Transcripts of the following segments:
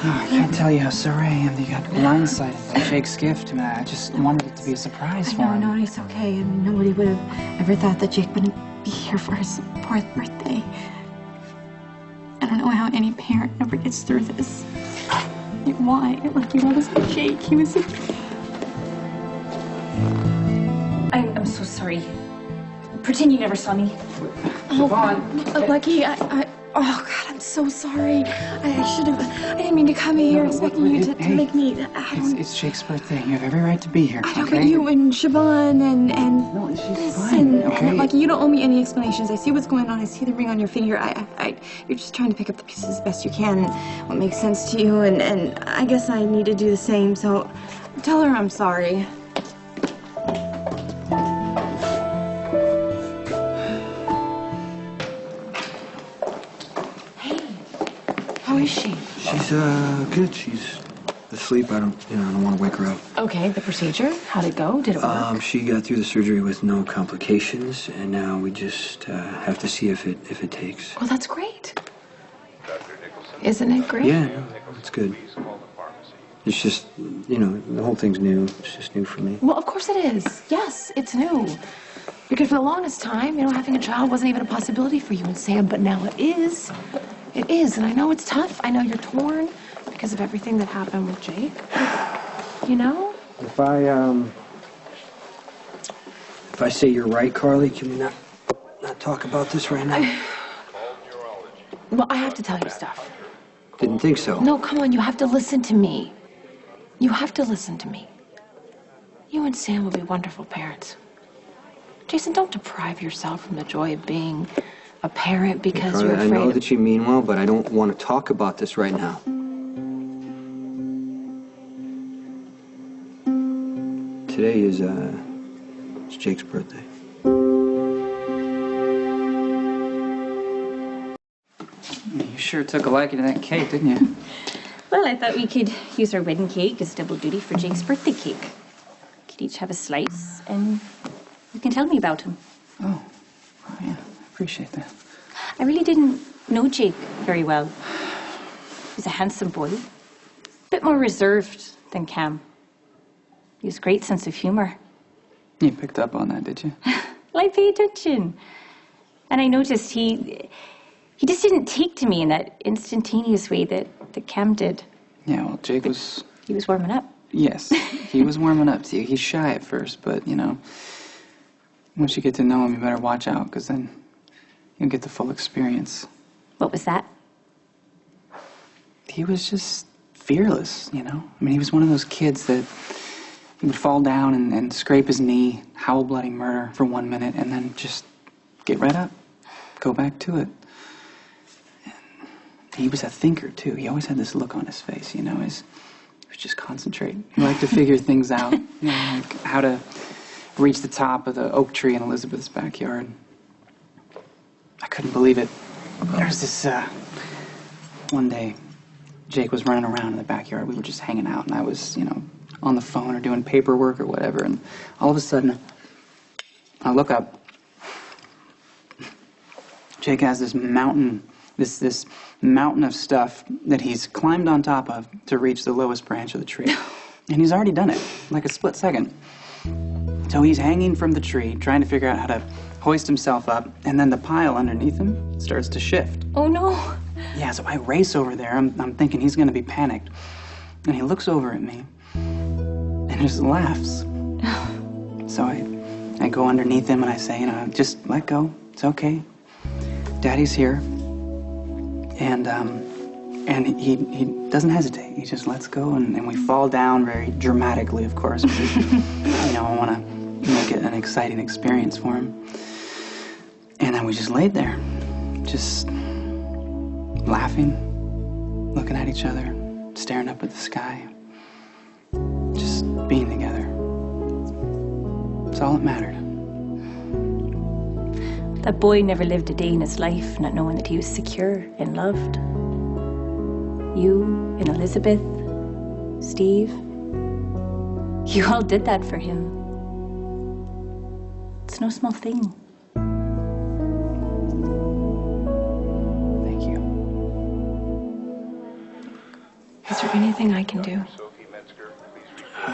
Oh, I can't tell you how sorry I am that you got blindsided by Jake's gift. I mean, I just wanted it to be a surprise for him. No, it's okay. I mean, nobody would have ever thought that Jake wouldn't be here for his 4th birthday. I don't know how any parent ever gets through this. Why? Like, you know, this was Jake. He was... I'm so sorry. Pretend you never saw me. Siobahn! Lucky, oh, God, I'm so sorry. I didn't mean to come here expecting you to make me... It's Jake's birthday. You have every right to be here, I know, okay? but you and Siobahn and No, she's Liz fine, okay? and Lucky, you don't owe me any explanations. I see what's going on. I see the ring on your finger. You're just trying to pick up the pieces as best you can, what makes sense to you, and I guess I need to do the same, so tell her I'm sorry. How is she? She's good. She's asleep. I don't want to wake her up. Okay, the procedure, how'd it go? Did it work? She got through the surgery with no complications, and now we just have to see if it takes. Well, that's great. Isn't it great? Yeah, no, it's good. It's just, the whole thing's new. It's just new for me. Well, of course it is. Yes, it's new. Because for the longest time, having a child wasn't even a possibility for you and Sam, but now it is. It is, and I know it's tough. I know you're torn because of everything that happened with Jake. If I say you're right, Carly, can we not talk about this right now? Well, I have to tell you stuff. Didn't think so. No, come on, you have to listen to me. You have to listen to me. You and Sam will be wonderful parents. Jason, don't deprive yourself from the joy of being a parent because Carly, you're afraid. I know that you mean well, but I don't want to talk about this right now. Today is it's Jake's birthday. You sure took a liking to that cake, didn't you? Well, I thought we could use our wedding cake as double duty for Jake's birthday cake. We could each have a slice, and you can tell me about him. Oh, yeah, appreciate that. I really didn't know Jake very well. He's a handsome boy, a bit more reserved than Cam. He has a great sense of humor. You picked up on that, did you? Well, I pay attention. And I noticed he just didn't take to me in that instantaneous way that Cam did. Yeah, well, Jake was... He was warming up. Yes, he was warming up to you. He's shy at first, but, once you get to know him, you better watch out, because then you'll get the full experience. What was that? He was just fearless, I mean, he was one of those kids that he would fall down and scrape his knee, howl bloody murder for 1 minute, and then just get right up, go back to it. And he was a thinker, too. He always had this look on his face, he was just concentrating. He liked to figure things out, like how to reach the top of the oak tree in Elizabeth's backyard. I couldn't believe it. There was this, one day, Jake was running around in the backyard. We were just hanging out, and I was, on the phone or doing paperwork or whatever, and all of a sudden, I look up. Jake has this mountain, this mountain of stuff that he's climbed on top of to reach the lowest branch of the tree. And he's already done it, like a split second. So he's hanging from the tree, trying to figure out how to hoist himself up, and then the pile underneath him starts to shift. Oh, no. Yeah, so I race over there. I'm thinking he's going to be panicked. And he looks over at me and just laughs. So I go underneath him and I say, just let go. It's okay. Daddy's here. And he doesn't hesitate. He just lets go, and we fall down very dramatically, of course. Because, I want to make it an exciting experience for him. And then we just laid there, just laughing, looking at each other, staring up at the sky, just being together. It's all that mattered. That boy never lived a day in his life not knowing that he was secure and loved. You and Elizabeth, Steve, you all did that for him. It's no small thing. Thank you. Is there anything I can do?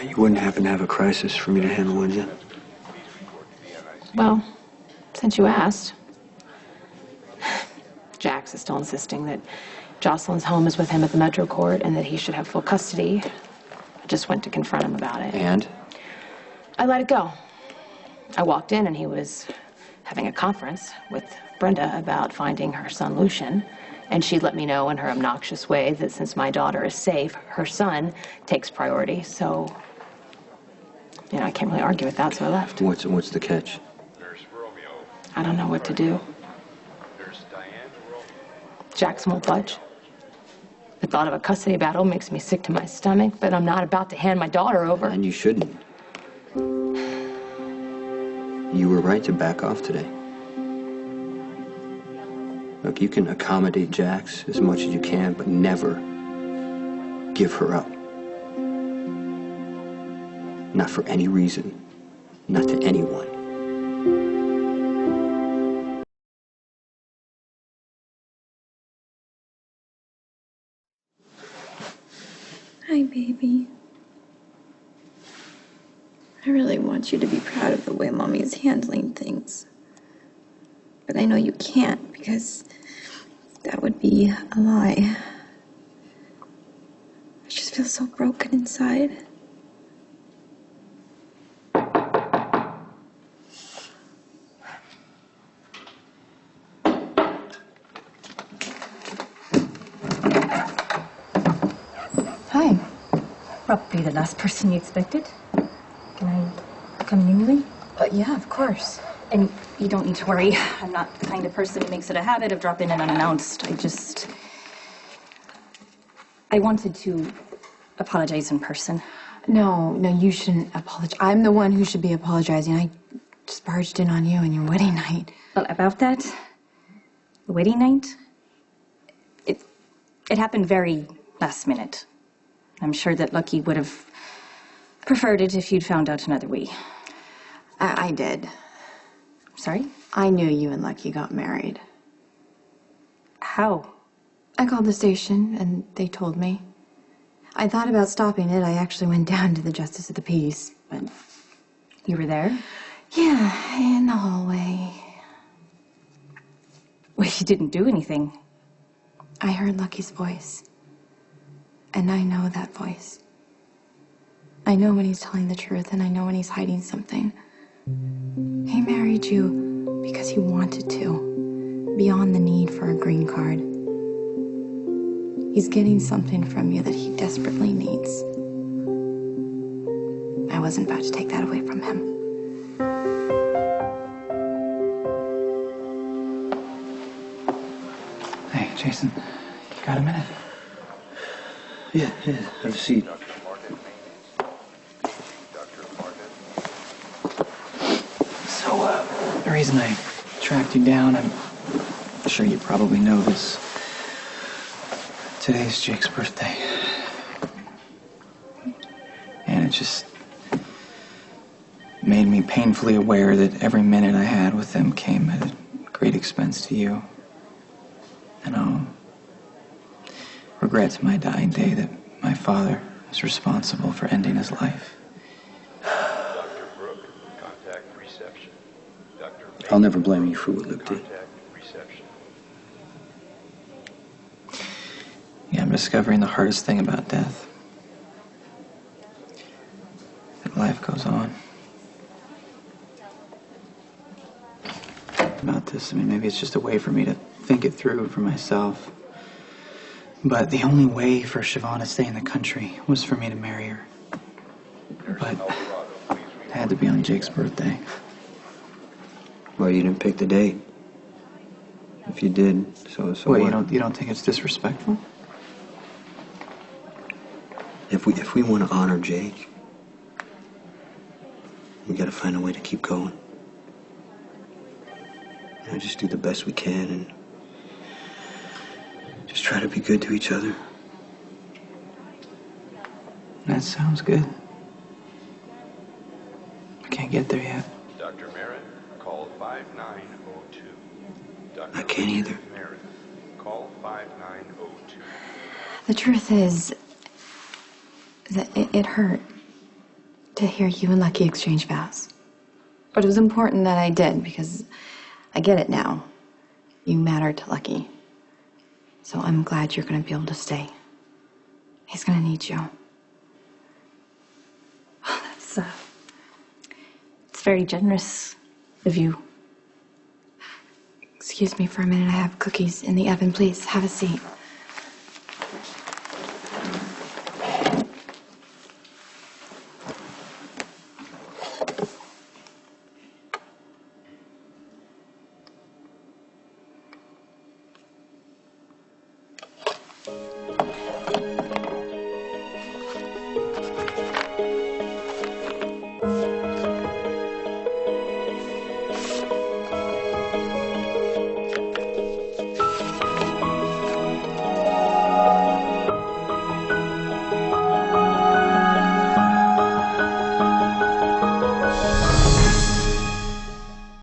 You wouldn't happen to have a crisis for me to handle, would you? Well, since you asked, Jax is still insisting that Jocelyn's home is with him at the Metro Court and that he should have full custody. I just went to confront him about it. And? I let it go. I walked in and he was having a conference with Brenda about finding her son Lucian, and she let me know in her obnoxious way that since my daughter is safe, her son takes priority. So, you know, I can't really argue with that, so I left. What's the catch? I don't know what to do. Jackson won't budge. The thought of a custody battle makes me sick to my stomach, but I'm not about to hand my daughter over. And you shouldn't. You were right to back off today. Look, you can accommodate Jax as much as you can, but never give her up. Not for any reason. Not to anyone. Hi, baby. I really want you to be proud of the way Mommy is handling things. But I know you can't, because that would be a lie. I just feel so broken inside. Hi. Probably the last person you expected. Can I come in anyway? Yeah, of course. And you don't need to worry. I'm not the kind of person who makes it a habit of dropping in unannounced. I wanted to apologize in person. No, you shouldn't apologize. I'm the one who should be apologizing. I just barged in on you on your wedding night. Well, about that, the wedding night, it happened very last minute. I'm sure that Lucky would have preferred it if you'd found out another way. I did. Sorry? I knew you and Lucky got married. How? I called the station, and they told me. I thought about stopping it. I actually went down to the Justice of the Peace, but... You were there? Yeah, in the hallway. Well, you didn't do anything. I heard Lucky's voice. And I know that voice. I know when he's telling the truth, and I know when he's hiding something. He married you because he wanted to, beyond the need for a green card. He's getting something from you that he desperately needs. I wasn't about to take that away from him. Hey, Jason, you got a minute? Yeah, have a seat. So, the reason I tracked you down, I'm sure you probably know this. Today's Jake's birthday. And it just made me painfully aware that every minute I had with them came at a great expense to you. And I'll regret to my dying day that my father was responsible for ending his life. Dr. Brooke, contact reception. Dr. I'll never blame you for what Luke did. Contact reception. Yeah, I'm discovering the hardest thing about death. That life goes on. About this, I mean, maybe it's just a way for me to think it through for myself. But the only way for Siobahn to stay in the country was for me to marry her. But it had to be on Jake's birthday. Well, you didn't pick the date. If you did, so Wait, what? you don't think it's disrespectful? If we want to honor Jake, we got to find a way to keep going. You know, just do the best we can and just try to be good to each other. That sounds good. I can't get there yet. Dr. Merritt, call 5902. Dr. I can't either. Merritt, call 5902. The truth is, 'Cause it hurt to hear you and Lucky exchange vows. But it was important that I did, because I get it now. You matter to Lucky. So I'm glad you're going to be able to stay. He's going to need you. Oh, it's very generous of you. Excuse me for a minute. I have cookies in the oven. Please, have a seat.